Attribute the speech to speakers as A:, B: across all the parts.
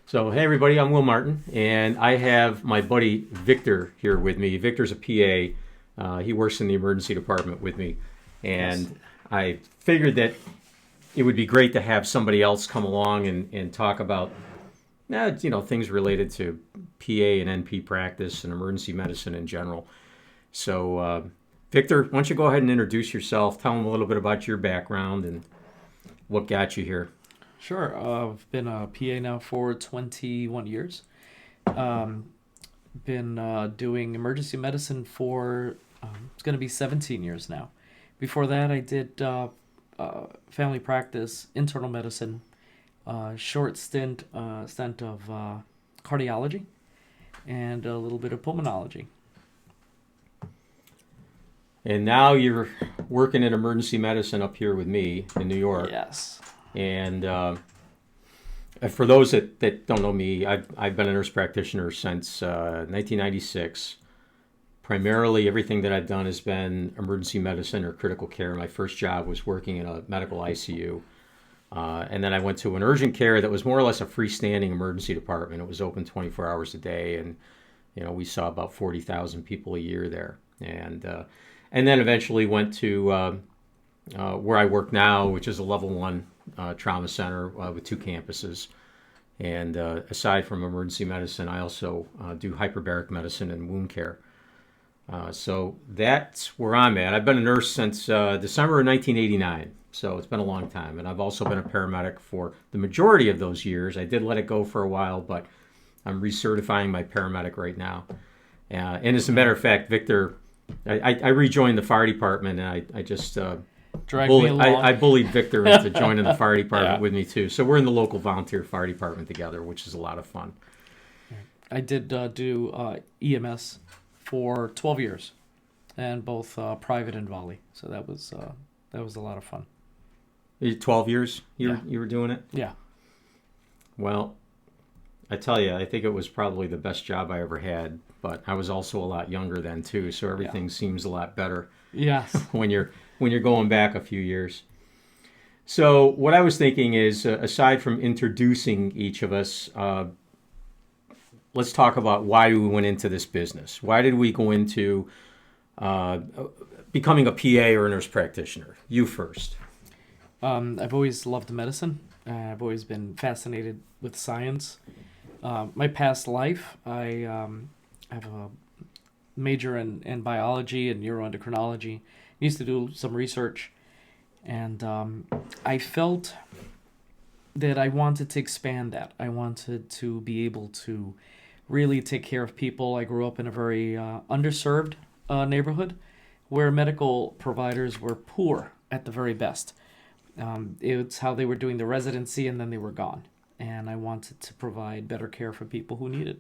A: So, hey everybody, I'm Will Martin, and I have my buddy Victor here with me. Victor's a PA. He works in the emergency department with me,
B: Yes.
A: and I figured that it would be great to have somebody else come along and talk about, things related to PA and NP practice and emergency medicine in general. So, Victor, why don't you go ahead and introduce yourself? Tell them a little bit about your background and what got you here.
B: Sure. I've been a PA now for 21 years. Um, been doing emergency medicine for it's going to be 17 years now. Before that, I did family practice, internal medicine, short stint of cardiology, and a little bit of pulmonology.
A: And now you're working in emergency medicine up here with me in New York.
B: Yes.
A: And for those that don't know me, I've been a nurse practitioner since 1996. Primarily, everything that I've done has been emergency medicine or critical care. My first job was working in a medical ICU. And then I went to an urgent care that was more or less a freestanding emergency department. It was open 24 hours a day, and we saw about 40,000 people a year there. And then eventually went to where I work now, which is a level one trauma center with two campuses. And aside from emergency medicine, I also do hyperbaric medicine and wound care. So that's where I'm at. I've been a nurse since December of 1989, so it's been a long time. And I've also been a paramedic for the majority of those years. I did let it go for a while, but I'm recertifying my paramedic right now. And as a matter of fact, Victor, I rejoined the fire department, and I just I bullied Victor into joining the fire department with me too. So we're in the local volunteer fire department together, which is a lot of fun.
B: I did do EMS for 12 years, and both private and volley. So that was a lot of fun.
A: 12 years
B: Yeah.
A: you were doing it?
B: Yeah.
A: Well, I tell you, I think it was probably the best job I ever had, but I was also a lot younger then too, so everything seems a lot better
B: Yes.
A: when you're going back a few years. So what I was thinking is, aside from introducing each of us, let's talk about why we went into this business. Why did we go into becoming a PA or a nurse practitioner? You first.
B: I've always loved medicine. I've always been fascinated with science. My past life, I have a major in biology and neuroendocrinology. Used to do some research, and I felt that I wanted to expand that. I wanted to be able to really take care of people. I grew up in a very underserved neighborhood where medical providers were poor at the very best. It's how they were doing the residency, and then they were gone. And I wanted to provide better care for people who need it.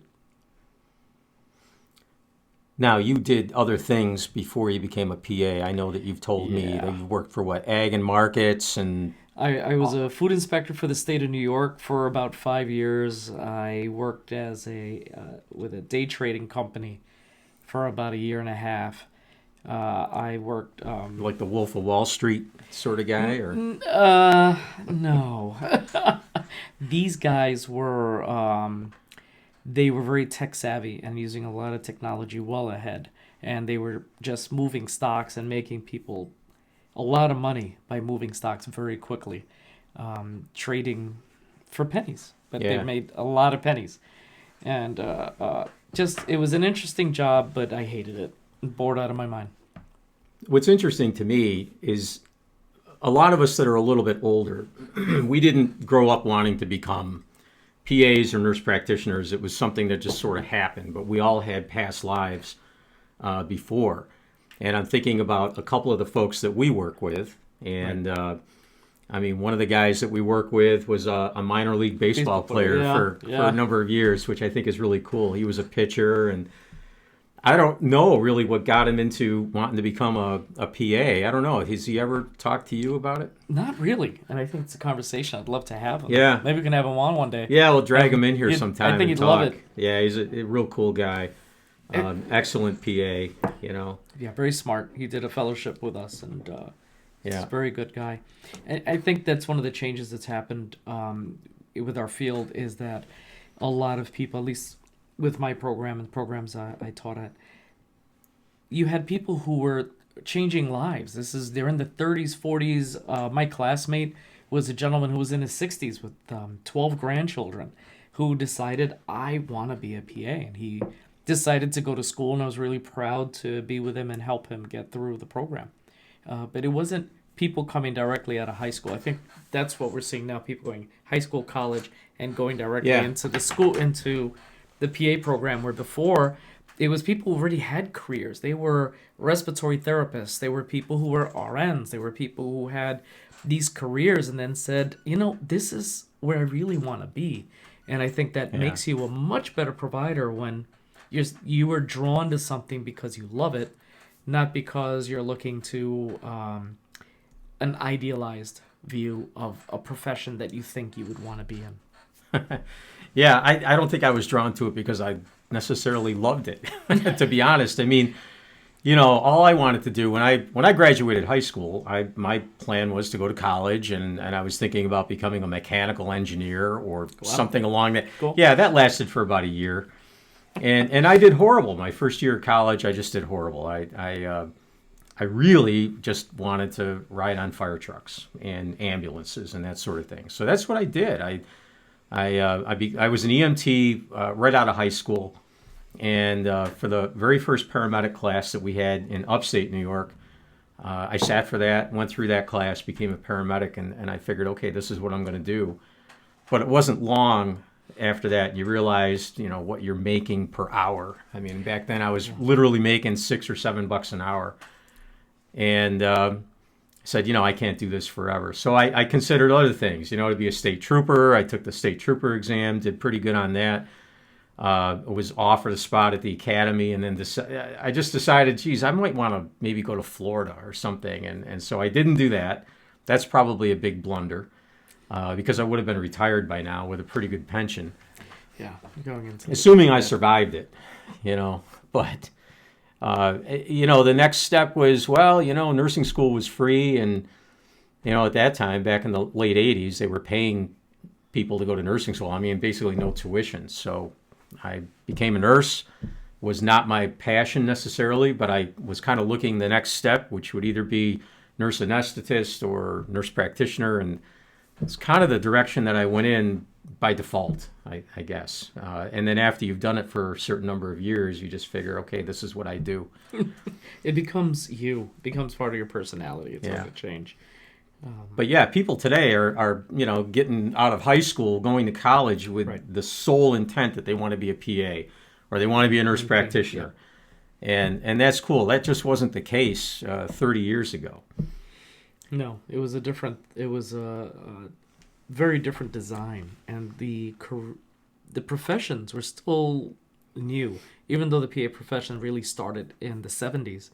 A: Now, you did other things before you became a PA. I know that you've told me that you worked for ag and markets and...
B: I was a food inspector for the state of New York for about 5 years. I worked as with a day trading company for about a year and a half. I worked...
A: like the Wolf of Wall Street sort of guy, or...
B: No. These guys were... they were very tech savvy and using a lot of technology well ahead. And they were just moving stocks and making people a lot of money by moving stocks very quickly, trading for pennies. But they made a lot of pennies. And it was an interesting job, but I hated it. Bored out of my mind.
A: What's interesting to me is a lot of us that are a little bit older, we didn't grow up wanting to become PAs or nurse practitioners. It was something that just sort of happened, but we all had past lives before. And I'm thinking about a couple of the folks that we work with. And one of the guys that we work with was a minor league baseball player for a number of years, which I think is really cool. He was a pitcher, and I don't know really what got him into wanting to become a PA. I don't know. Has he ever talked to you about it?
B: Not really. And I think it's a conversation I'd love to have him.
A: Yeah.
B: Maybe we can have him on one day.
A: Yeah, we'll drag him in here sometime.
B: I think
A: and
B: he'd
A: talk.
B: love it.
A: Yeah, he's a real cool guy. Excellent PA,
B: Yeah, very smart. He did a fellowship with us, and he's
A: Yeah.
B: a very good guy. I think that's one of the changes that's happened with our field is that a lot of people, at least with my program and programs I taught at, you had people who were changing lives. They're in the 30s, 40s. My classmate was a gentleman who was in his 60s with 12 grandchildren who decided, I want to be a PA. And he decided to go to school, and I was really proud to be with him and help him get through the program. But it wasn't people coming directly out of high school. I think that's what we're seeing now, people going high school, college, and going directly
A: Yeah.
B: into the school, into the PA program, where before it was people who already had careers. They were respiratory therapists. They were people who were RNs. They were people who had these careers and then said, this is where I really want to be. And I think that
A: Yeah.
B: makes you a much better provider when you are drawn to something because you love it, not because you're looking to an idealized view of a profession that you think you would want to be in.
A: Yeah, I don't think I was drawn to it because I necessarily loved it, to be honest. I mean, all I wanted to do when I graduated high school, my plan was to go to college, and I was thinking about becoming a mechanical engineer or something along that.
B: Cool.
A: Yeah, that lasted for about a year, and I did horrible. My first year of college, I just did horrible. I really just wanted to ride on fire trucks and ambulances and that sort of thing. So that's what I did. I was an EMT right out of high school, and for the very first paramedic class that we had in upstate New York, I sat for that, went through that class, became a paramedic, and I figured, okay, this is what I'm going to do. But it wasn't long after that you realized, what you're making per hour. I mean, back then I was literally making $6 or $7 an hour, and said, I can't do this forever. So I considered other things, to be a state trooper. I took the state trooper exam, did pretty good on that. Was offered a spot at the academy, and then I just decided, geez, I might want to maybe go to Florida or something. And so I didn't do that. That's probably a big blunder because I would have been retired by now with a pretty good pension.
B: Yeah, going into
A: assuming I survived it, but... the next step was, nursing school was free. And, at that time, back in the late 80s, they were paying people to go to nursing school. I mean, basically no tuition. So I became a nurse. Was not my passion necessarily, but I was kind of looking the next step, which would either be nurse anesthetist or nurse practitioner. And it's kind of the direction that I went in by default, I guess. And then after you've done it for a certain number of years, you just figure, okay, this is what I do.
B: It becomes becomes part of your personality. It's not going to change.
A: But yeah, people today are getting out of high school, going to college with the sole intent that they want to be a PA or they want to be a nurse practitioner. Yeah. And that's cool. That just wasn't the case 30 years ago.
B: No, it was a very different design, and the professions were still new. Even though the PA profession really started in the 70s,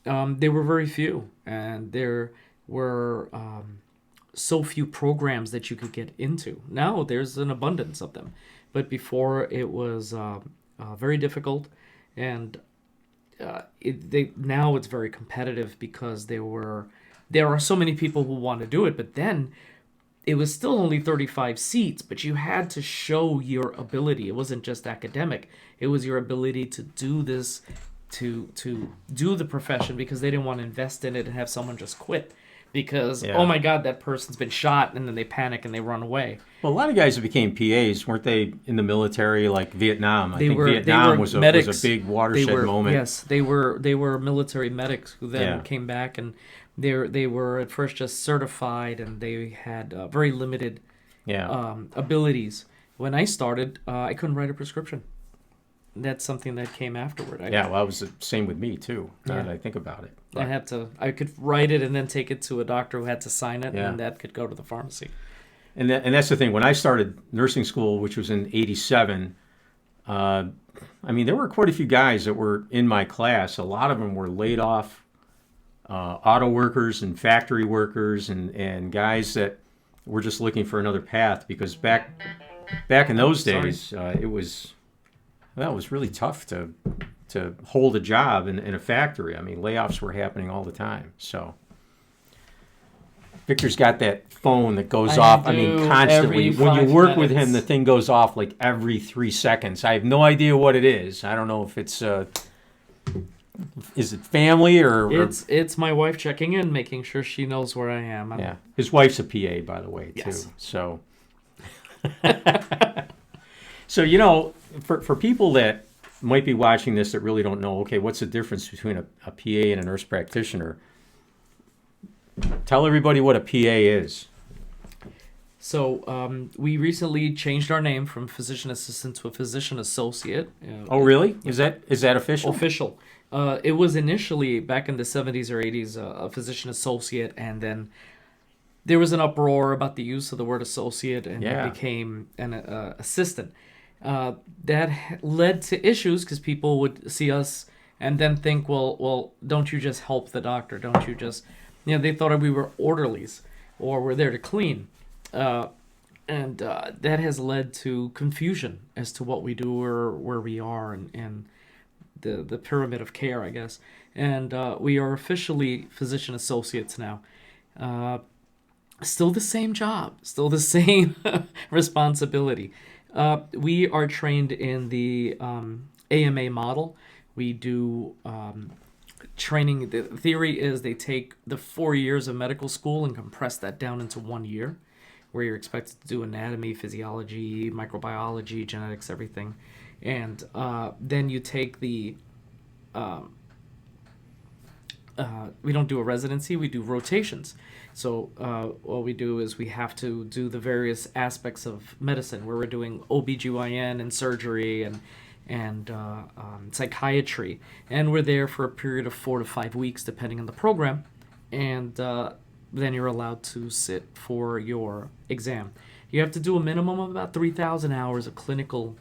B: there were very few, and there were so few programs that you could get into. Now there's an abundance of them, but before it was very difficult, and now it's very competitive because there are so many people who want to do it, but then it was still only 35 seats, but you had to show your ability. It wasn't just academic. It was your ability to do this, to do the profession, because they didn't want to invest in it and have someone just quit because, oh my God, that person's been shot, and then they panic and they run away.
A: Well, a lot of guys that became PAs, weren't they in the military, like Vietnam? I think Vietnam was a big watershed moment.
B: Yes, they were military medics who then came back, and they were at first just certified, and they had very limited abilities. When I started, I couldn't write a prescription. That's something that came afterward.
A: That was the same with me too. Now that I think about it,
B: I could write it and then take it to a doctor who had to sign it, and that could go to the pharmacy.
A: And that's the thing. When I started nursing school, which was in '87, there were quite a few guys that were in my class. A lot of them were laid off. Auto workers and factory workers and guys that were just looking for another path, because back in those days it was really tough to hold a job in a factory. I mean, layoffs were happening all the time. So Victor's got that phone that goes
B: I
A: off.
B: do
A: Constantly.
B: every
A: When you
B: 5
A: work with him,
B: minutes.
A: the thing goes off like every 3 seconds. I have no idea what it is. I don't know if it's is it family or
B: It's my wife checking in, making sure she knows where I am.
A: yeah. His wife's a PA, by the way, too.
B: Yes.
A: So, so you know, for people that might be watching this that really don't know, okay, what's the difference between a PA and a nurse practitioner? Tell everybody what a PA is.
B: So we recently changed our name from physician assistant to a physician associate.
A: Oh, really? Is that official?
B: Official. It was initially back in the 70s or 80s a physician associate, and then there was an uproar about the use of the word associate, and
A: Yeah.
B: it became an assistant. That led to issues because people would see us and then think, well, don't you just help the doctor? Don't you just, they thought we were orderlies or we're there to clean. And that has led to confusion as to what we do or where we are and the pyramid of care, I guess. And we are officially physician associates now. Still the same job, still the same responsibility. We are trained in the AMA model. We do training. The theory is they take the 4 years of medical school and compress that down into 1 year, where you're expected to do anatomy, physiology, microbiology, genetics, everything. And then you take the... we don't do a residency, we do rotations. So what we do is we have to do the various aspects of medicine, where we're doing OBGYN and surgery and psychiatry. And we're there for a period of 4 to 5 weeks, depending on the program. And then you're allowed to sit for your exam. You have to do a minimum of about 3,000 hours of clinical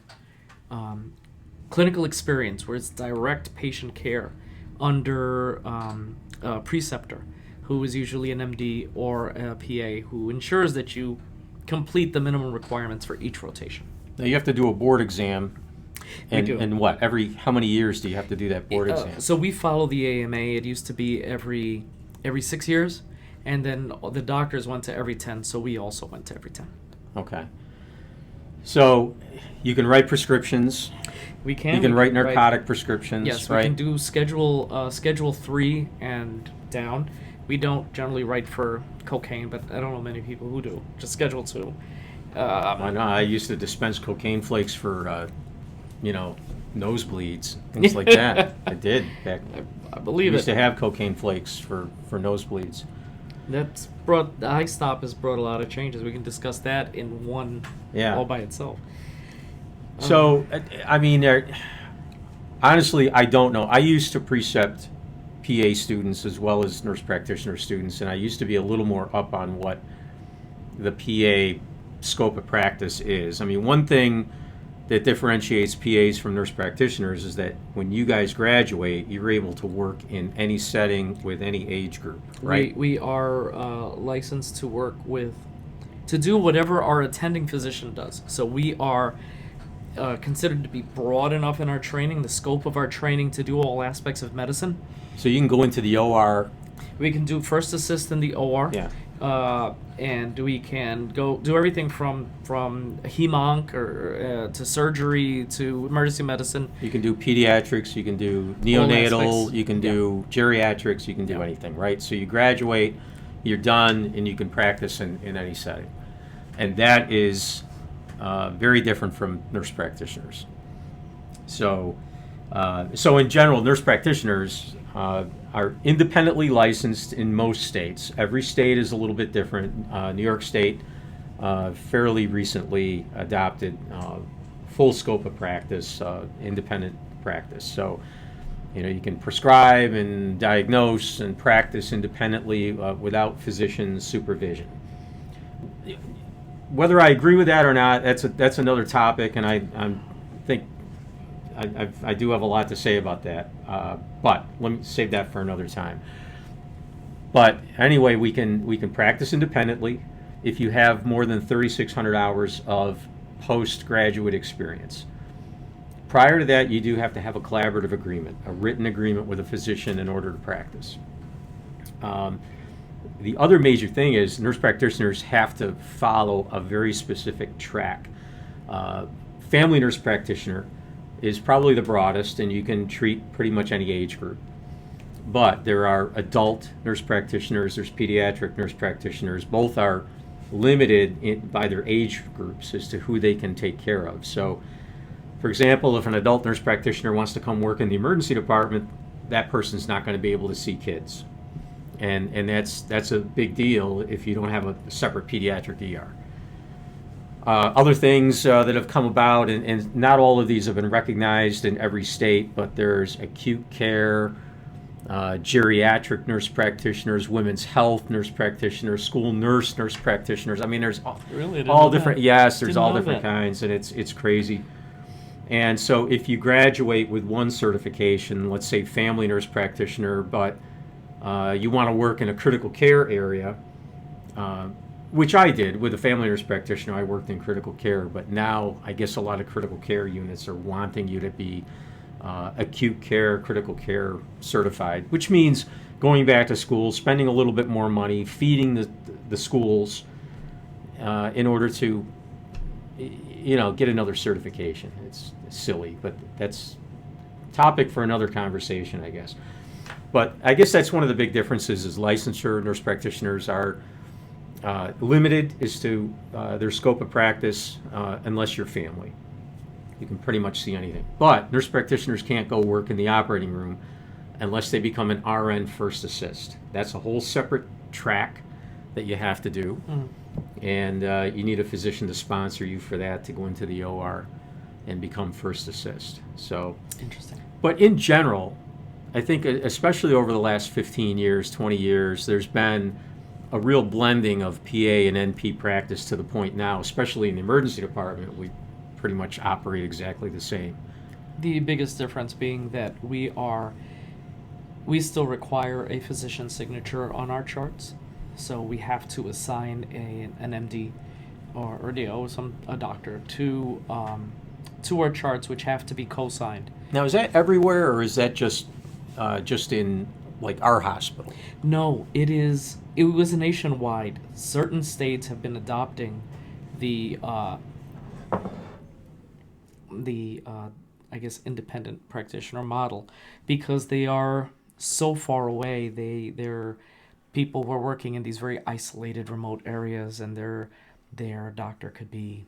B: experience, where it's direct patient care under a preceptor, who is usually an MD or a PA, who ensures that you complete the minimum requirements for each rotation.
A: Now you have to do a board exam. And,
B: do.
A: and what? How many years do you have to do that board exam?
B: So we follow the AMA. It used to be every 6 years, and then the doctors went to every 10, so we also went to every 10.
A: Okay. So you can write prescriptions.
B: We can.
A: You can write narcotic prescriptions.
B: Yes,
A: right?
B: we can do Schedule 3 and down. We don't generally write for cocaine, but I don't know many people who do. Just Schedule 2.
A: I know. I used to dispense cocaine flakes for, nosebleeds, things like that. I did back.
B: I believe
A: We
B: it.
A: used to have cocaine flakes for nosebleeds.
B: That's brought the high stop has brought a lot of changes. We can discuss that in one
A: Yeah.
B: all by itself.
A: So, honestly, I don't know. I used to precept PA students as well as nurse practitioner students, and I used to be a little more up on what the PA scope of practice is. I mean, one thing that differentiates PAs from nurse practitioners is that when you guys graduate, you're able to work in any setting with any age group, right?
B: We are licensed to work to do whatever our attending physician does. So we are considered to be broad enough in our training, the scope of our training, to do all aspects of medicine.
A: So you can go into the OR.
B: We can do first assist in the OR.
A: Yeah.
B: And we can go do everything from hem-onc or to surgery to emergency medicine.
A: You can do pediatrics, you can do
B: All
A: neonatal,
B: aspects.
A: you can do geriatrics, you can do
B: Yeah.
A: anything, right? So you graduate, you're done, and you can practice in any setting. And that is very different from nurse practitioners. So in general, nurse practitioners are independently licensed in most states. Every state is a little bit different. New York State fairly recently adopted full scope of practice, independent practice. So, you can prescribe and diagnose and practice independently without physician supervision. Whether I agree with that or not, that's another topic, and I think I do have a lot to say about that, but let me save that for another time. But anyway, we can practice independently if you have more than 3,600 hours of postgraduate experience. Prior to that, you do have to have a collaborative agreement, a written agreement with a physician in order to practice. the other major thing is nurse practitioners have to follow a very specific track. Uh, Family nurse practitioner is probably the broadest, and you can treat pretty much any age group. But there are adult nurse practitioners, there's pediatric nurse practitioners. Both are limited by their age groups as to who they can take care of. So, for example, if an adult nurse practitioner wants to come work in the emergency department, that person's not going to be able to see kids. And that's a big deal if you don't have a separate pediatric ER. Other things that have come about, and not all of these have been recognized in every state, but there's acute care, geriatric nurse practitioners, women's health nurse practitioners, school nurse practitioners. I mean, there's all different. Yes, there's all different kinds, and it's crazy. And so, if you graduate with one certification, let's say family nurse practitioner, but you want to work in a critical care area, which I did with a family nurse practitioner. I worked in critical care, but now I guess a lot of critical care units are wanting you to be acute care, critical care certified, which means going back to school, spending a little bit more money, feeding the schools in order to, get another certification. It's silly, but that's topic for another conversation, I guess. But I guess that's one of the big differences is licensure. Nurse practitioners are limited as to their scope of practice unless you're family. You can pretty much see anything. But nurse practitioners can't go work in the operating room unless they become an RN first assist. That's a whole separate track that you have to do. And you need a physician to sponsor you for that to go into the OR and become first assist. So
B: Interesting.
A: But in general, I think especially over the last 15 years, 20 years, there's been a real blending of PA and NP practice to the point now, especially in the emergency department, we pretty much operate exactly the same.
B: The biggest difference being that we still require a physician signature on our charts, so we have to assign an MD or DO, a doctor to our charts, which have to be co-signed.
A: Now, is that everywhere, or is that just in like our hospital?
B: No, it is. It was nationwide. Certain states have been adopting the I guess independent practitioner model because they are so far away. They're people who are working in these very isolated, remote areas, and their doctor could be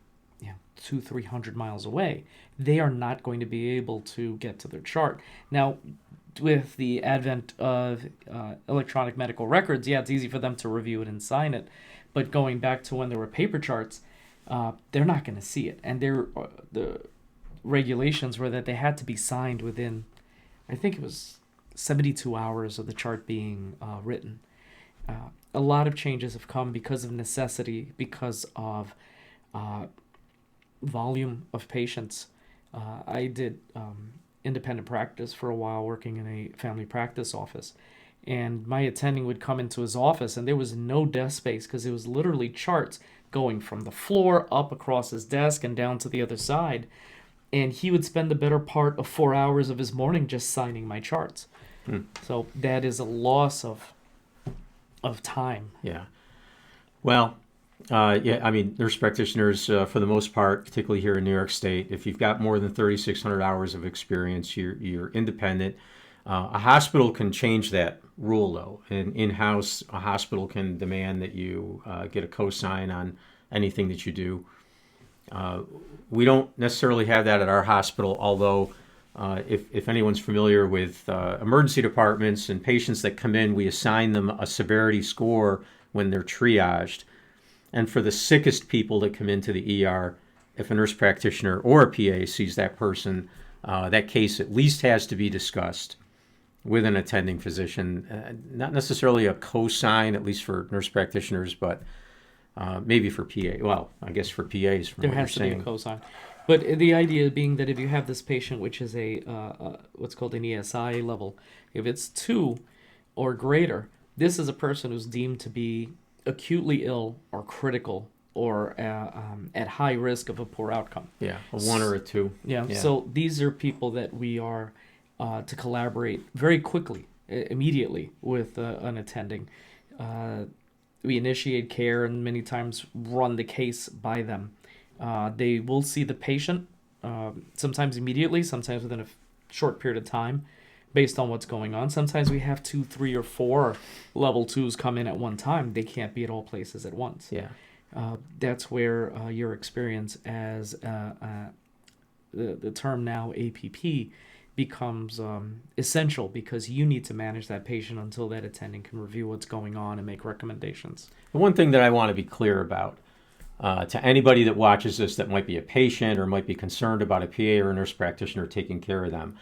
B: 200-300 miles away. They are not going to be able to get to their chart. Now, with the advent of electronic medical records, it's easy for them to review it and sign it. But going back to when there were paper charts, they're not going to see it. And the regulations were that they had to be signed within, I think it was 72 hours of the chart being written. A lot of changes have come because of necessity, because of volume of patients. I did independent practice for a while working in a family practice office, and my attending would come into his office and there was no desk space because it was literally charts going from the floor up across his desk and down to the other side, and he would spend the better part of 4 hours of his morning just signing my charts. So that is a loss of time.
A: Well, I mean, nurse practitioners, for the most part, particularly here in New York State, if you've got more than 3,600 hours of experience, you're independent. A hospital can change that rule, though. And in-house, a hospital can demand that you get a cosign on anything that you do. We don't necessarily have that at our hospital, although if anyone's familiar with emergency departments and patients that come in, we assign them a severity score when they're triaged. And for the sickest people that come into the ER, if a nurse practitioner or a PA sees that person, that case at least has to be discussed with an attending physician. Not necessarily a cosign, at least for nurse practitioners, but maybe for PA. Well, I guess for PAs, from
B: There
A: what
B: has to
A: you're
B: be
A: saying.
B: a cosign. But the idea being that if you have this patient, which is a what's called an ESI level, if it's 2 or greater, this is a person who's deemed to be acutely ill or critical or at high risk of a poor outcome.
A: Yeah, a 1 or a 2.
B: Yeah. So these are people that we are to collaborate very quickly, immediately with an attending. we initiate care and many times run the case by them. They will see the patient sometimes immediately, sometimes within a short period of time based on what's going on. Sometimes we have 2, 3, or 4 level 2s come in at one time. They can't be at all places at once.
A: Yeah.
B: That's where your experience as the term now APP becomes essential, because you need to manage that patient until that attending can review what's going on and make recommendations.
A: The one thing that I want to be clear about to anybody that watches this that might be a patient or might be concerned about a PA or a nurse practitioner taking care of them,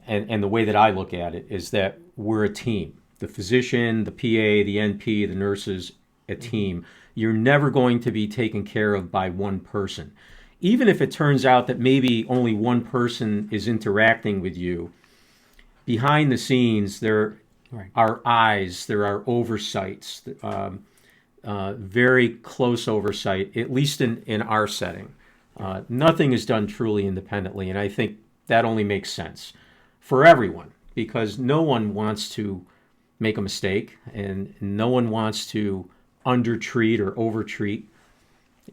A: and the way that I look at it is that we're a team. The physician, the PA, the NP, the nurses, a team. You're never going to be taken care of by one person. Even if it turns out that maybe only one person is interacting with you, behind the scenes there are eyes, there are oversights, very close oversight, at least in our setting. Nothing is done truly independently, and I think that only makes sense for everyone, because no one wants to make a mistake, and no one wants to undertreat or overtreat.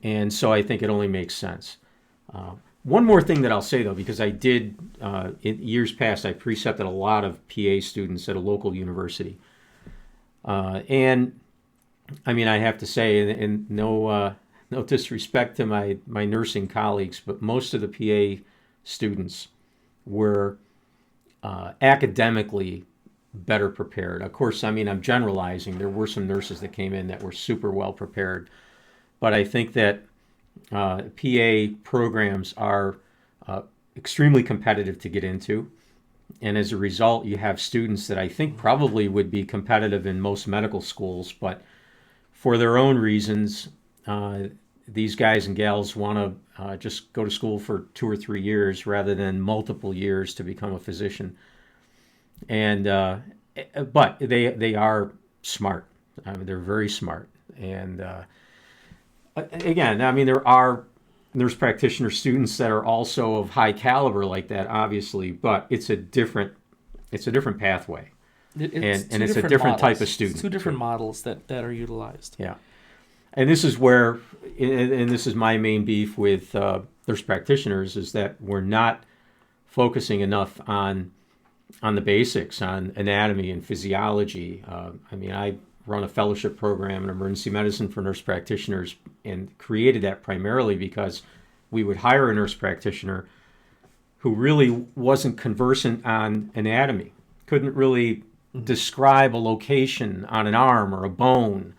A: And so I think it only makes sense. One more thing that I'll say, though, because I did, in years past, I precepted a lot of PA students at a local university. And I mean, I have to say, and no disrespect to my nursing colleagues, but most of the PA students were academically better prepared. Of course, I mean, I'm generalizing. There were some nurses that came in that were super well prepared. But I think that PA programs are extremely competitive to get into. And as a result, you have students that I think probably would be competitive in most medical schools, but for their own reasons, these guys and gals want to just go to school for 2 or 3 years rather than multiple years to become a physician. And but they are smart. I mean, they're very smart. And again, I mean, there are nurse practitioner students that are also of high caliber like that, obviously, but it's a different pathway. And it's a different type of student.
B: It's 2 different models that are utilized.
A: Yeah. And this is where, and this is my main beef with nurse practitioners, is that we're not focusing enough on the basics, on anatomy and physiology. I mean, I run a fellowship program in emergency medicine for nurse practitioners, and created that primarily because we would hire a nurse practitioner who really wasn't conversant on anatomy, couldn't really describe a location on an arm or a bone,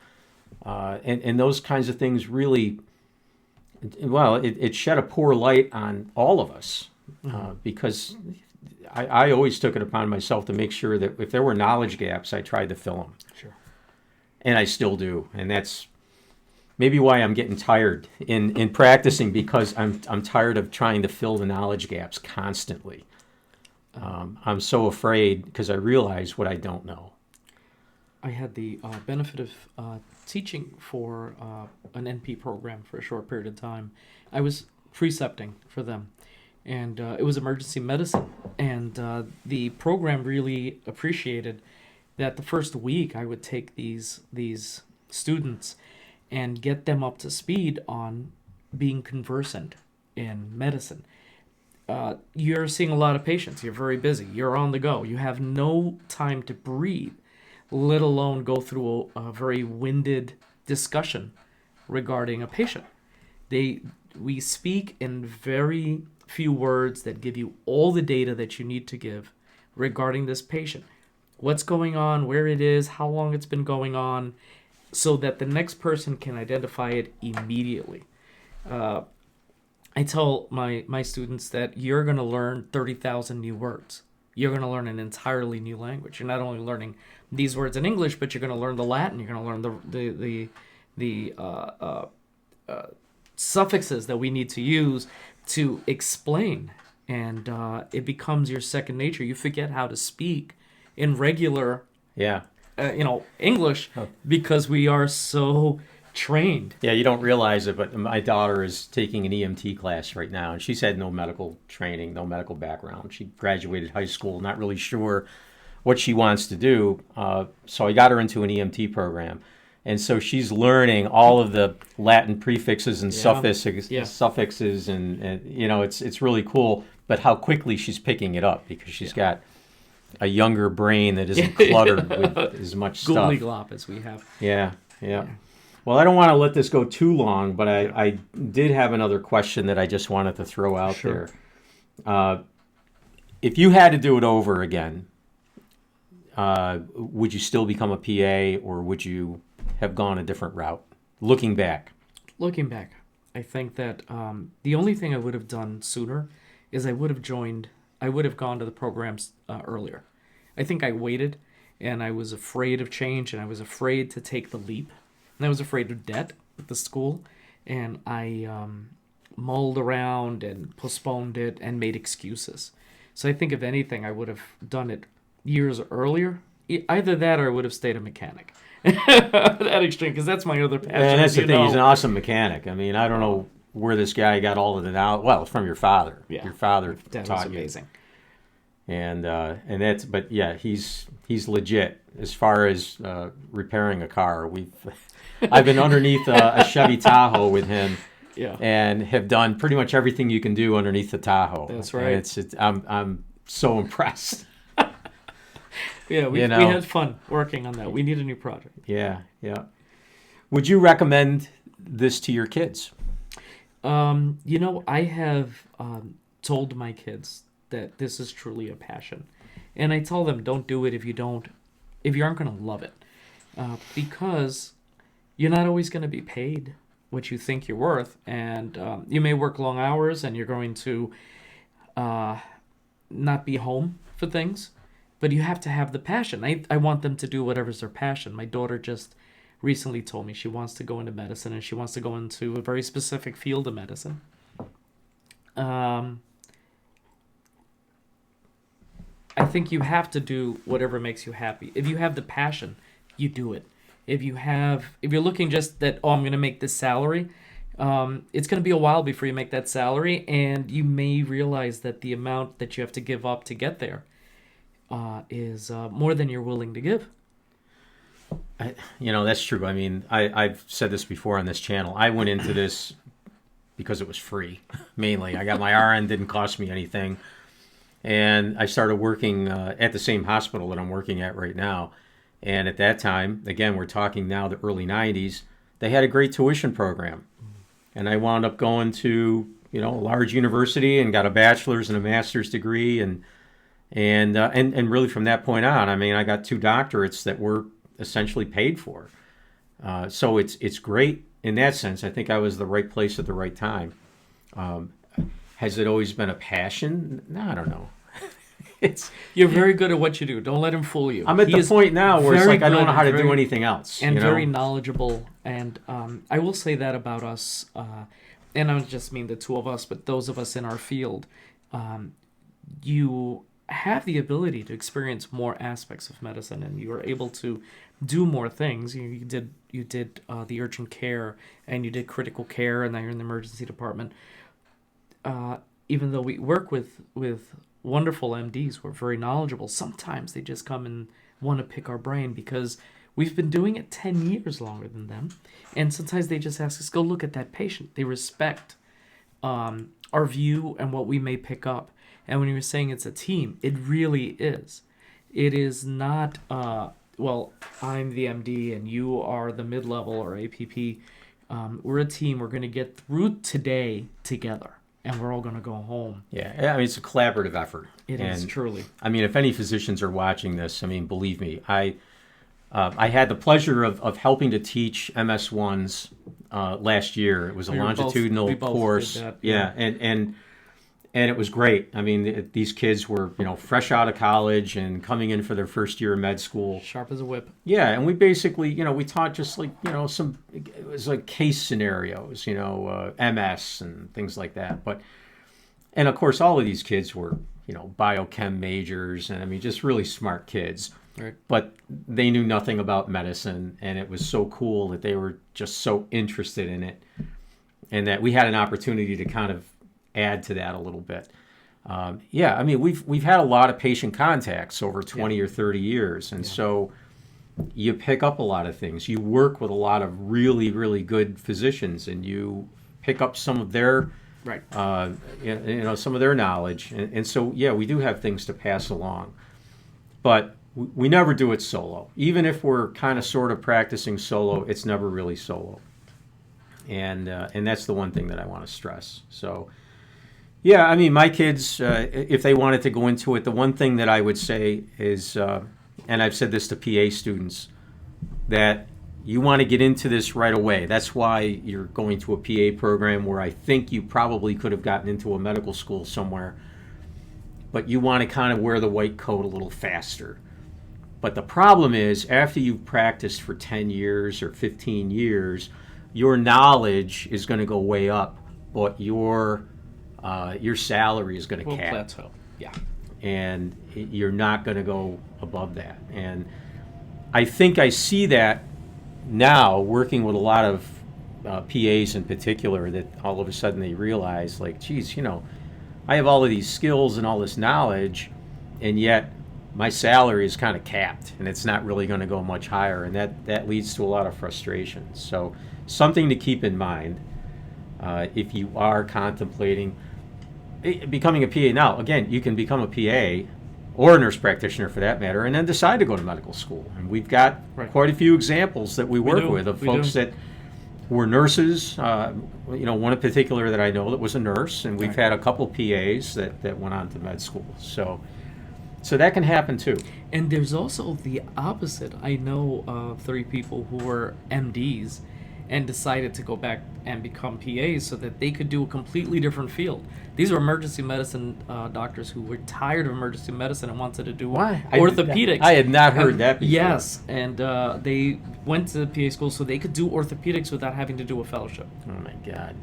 A: and those kinds of things really, well, it shed a poor light on all of us, because I always took it upon myself to make sure that if there were knowledge gaps, I tried to fill them.
B: Sure.
A: And I still do, and that's maybe why I'm getting tired in practicing, because I'm tired of trying to fill the knowledge gaps constantly. I'm so afraid because I realize what I don't know.
B: I had the benefit of teaching for an NP program for a short period of time. I was precepting for them, and it was emergency medicine. And the program really appreciated that the first week I would take these students and get them up to speed on being conversant in medicine. You're seeing a lot of patients. You're very busy. You're on the go. You have no time to breathe, let alone go through a very winded discussion regarding a patient. We speak in very few words that give you all the data that you need to give regarding this patient. What's going on, where it is, how long it's been going on, so that the next person can identify it immediately. I tell my students that you're going to learn 30,000 new words. You're going to learn an entirely new language. You're not only learning these words in English, but you're going to learn the Latin. You're going to learn the suffixes that we need to use to explain, and it becomes your second nature. You forget how to speak in regular, English, because we are so trained.
A: Yeah, you don't realize it, but my daughter is taking an EMT class right now, and she's had no medical training, no medical background. She graduated high school, not really sure what she wants to do, so I got her into an EMT program. And so she's learning all of the Latin prefixes and
B: Yeah.
A: suffixes, and it's really cool. But how quickly she's picking it up because she's got a younger brain that isn't cluttered with as much stuff.
B: Googly glop as we have.
A: Yeah. Well, I don't want to let this go too long, but I did have another question that I just wanted to throw out there. If you had to do it over again, would you still become a PA, or would you have gone a different route? Looking back,
B: I think that the only thing I would have done sooner is I would have gone to the programs earlier. I think I waited, and I was afraid of change, and I was afraid to take the leap, and I was afraid of debt at the school, and I mulled around and postponed it and made excuses. So I think if anything, I would have done it years earlier. Either that, or I would have stayed a mechanic. That extreme, because that's my other passion.
A: And that's the thing. He's an awesome mechanic. I mean, I don't know where this guy got all of the knowledge. Well, from your father.
B: Yeah.
A: Your father
B: That
A: taught
B: was
A: you.
B: amazing.
A: And that's, but yeah, he's legit as far as repairing a car. I've been underneath a Chevy Tahoe with him.
B: Yeah.
A: And have done pretty much everything you can do underneath the Tahoe.
B: That's right.
A: And I'm so impressed.
B: Yeah, we had fun working on that. We need a new project.
A: Yeah. Would you recommend this to your kids?
B: I have told my kids that this is truly a passion, and I tell them don't do it if you aren't going to love it, because you're not always going to be paid what you think you're worth, and you may work long hours, and you're going to not be home for things, but you have to have the passion. I want them to do whatever's their passion. My daughter just recently told me she wants to go into medicine, and she wants to go into a very specific field of medicine. I think you have to do whatever makes you happy. If you have the passion, you do it. If you're looking just that, I'm going to make this salary, it's going to be a while before you make that salary, and you may realize that the amount that you have to give up to get there is more than you're willing to give.
A: That's true. I mean, I've said this before on this channel. I went into this because it was free, mainly. I got my RN, didn't cost me anything. And I started working at the same hospital that I'm working at right now. And at that time, again, we're talking now the early 90s, they had a great tuition program. And I wound up going to, a large university and got a bachelor's and a master's degree. And really from that point on, I mean, I got 2 doctorates that were essentially paid for. So it's great in that sense. I think I was the right place at the right time. Has it always been a passion? No, I don't know.
B: You're very good at what you do. Don't let him fool you.
A: I'm at the point now where it's like I don't know how to do anything else.
B: And very knowledgeable. And I will say that about us, and I don't just mean the 2 of us, but those of us in our field, you have the ability to experience more aspects of medicine, and you are able to do more things. You did the urgent care, and you did critical care, and now you're in the emergency department. Even though we work with wonderful MDs who are very knowledgeable, sometimes they just come and want to pick our brain because we've been doing it 10 years longer than them. And sometimes they just ask us, go look at that patient. They respect our view and what we may pick up. And when you were saying it's a team, it really is. It is not, I'm the MD and you are the mid-level or APP. We're a team. We're going to get through today together. And we're all going to go home.
A: Yeah, I mean, it's a collaborative effort.
B: It is, truly.
A: I mean, if any physicians are watching this, I mean, believe me, I had the pleasure of helping to teach MS1s last year. It was a longitudinal course.
B: Did that,
A: yeah, and it was great. I mean, these kids were, fresh out of college and coming in for their first year of med school.
B: Sharp as a whip.
A: Yeah, and we basically, we taught just like, it was like case scenarios, MS and things like that. And of course, all of these kids were, biochem majors and I mean, just really smart kids.
B: Right.
A: But they knew nothing about medicine, and it was so cool that they were just so interested in it, and that we had an opportunity to kind of add to that a little bit. I mean, we've had a lot of patient contacts over 20 or 30 years, and so you pick up a lot of things. You work with a lot of really, really good physicians, and you pick up some of their,
B: Right.
A: some of their knowledge. And so, yeah, we do have things to pass along. But we never do it solo. Even if we're kind of sort of practicing solo, it's never really solo. And that's the one thing that I want to stress. So, yeah, I mean, my kids, if they wanted to go into it, the one thing that I would say is, and I've said this to PA students, that you want to get into this right away. That's why you're going to a PA program, where I think you probably could have gotten into a medical school somewhere. But you want to kind of wear the white coat a little faster. But the problem is, after you've practiced for 10 years or 15 years, your knowledge is going to go way up, but your salary is going to cap.
B: Plateau. Yeah.
A: And you're not going to go above that. And I think I see that now, working with a lot of PAs in particular, that all of a sudden they realize, like, geez, I have all of these skills and all this knowledge, and yet my salary is kind of capped, and it's not really going to go much higher, and that leads to a lot of frustration. So something to keep in mind if you are contemplating becoming a PA. Now, again, you can become a PA or a nurse practitioner for that matter, and then decide to go to medical school. And we've got quite a few examples that we work with of folks that were nurses. One in particular that I know that was a nurse, and we've had a couple PAs that went on to med school. So that can happen too.
B: And there's also the opposite. I know of 3 people who were MDs and decided to go back and become PAs so that they could do a completely different field. These are emergency medicine doctors who were tired of emergency medicine and wanted to do orthopedics.
A: I had not heard that before.
B: Yes, and they went to PA school so they could do orthopedics without having to do a fellowship.
A: Oh my God.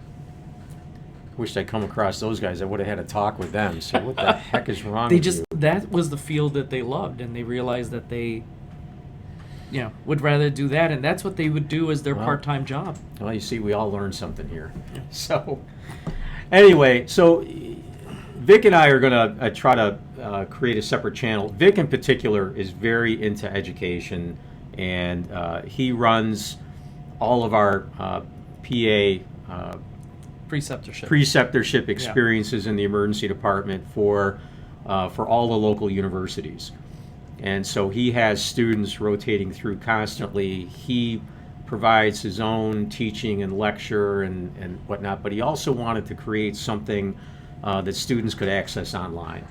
A: Wished I'd come across those guys. I would have had a talk with them. So what the heck is wrong with you?
B: That was the field that they loved, and they realized that they would rather do that, and that's what they would do as their part-time job.
A: Well, you see, we all learned something here. Yeah. So, anyway, Vic and I are going to try to create a separate channel. Vic, in particular, is very into education, and he runs all of our PA preceptorship experiences in the emergency department for all the local universities. And so he has students rotating through constantly. He provides his own teaching and lecture and whatnot, but he also wanted to create something that students could access online.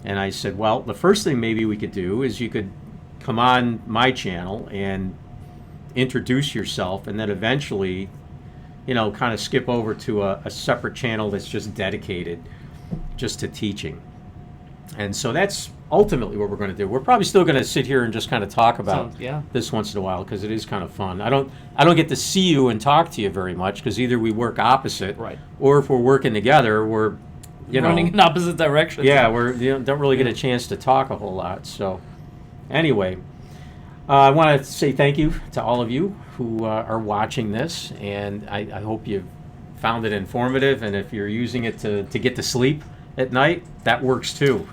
A: And I said, well, the first thing maybe we could do is you could come on my channel and introduce yourself, and then eventually, kind of skip over to a separate channel that's just dedicated just to teaching. And so that's ultimately what we're going to do. We're probably still going to sit here and just kind of talk about this once in a while, because it is kind of fun. I don't get to see you and talk to you very much, because either we work opposite, or if we're working together, we're
B: running in opposite directions.
A: Yeah, we're don't really get a chance to talk a whole lot. So anyway, I want to say thank you to all of you who are watching this, and I hope you found it informative. And if you're using it to get to sleep at night, that works too.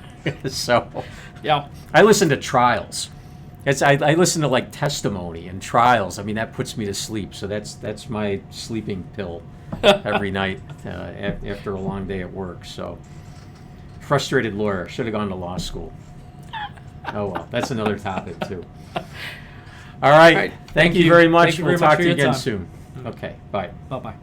A: So,
B: yeah,
A: I listen to trials. I listen to like testimony and trials. I mean, that puts me to sleep. So that's my sleeping pill every night after a long day at work. So, frustrated lawyer, should have gone to law school. Oh well, that's another topic too. All right. Thank you very much. We'll talk to you again soon. Okay. Bye.
B: Bye.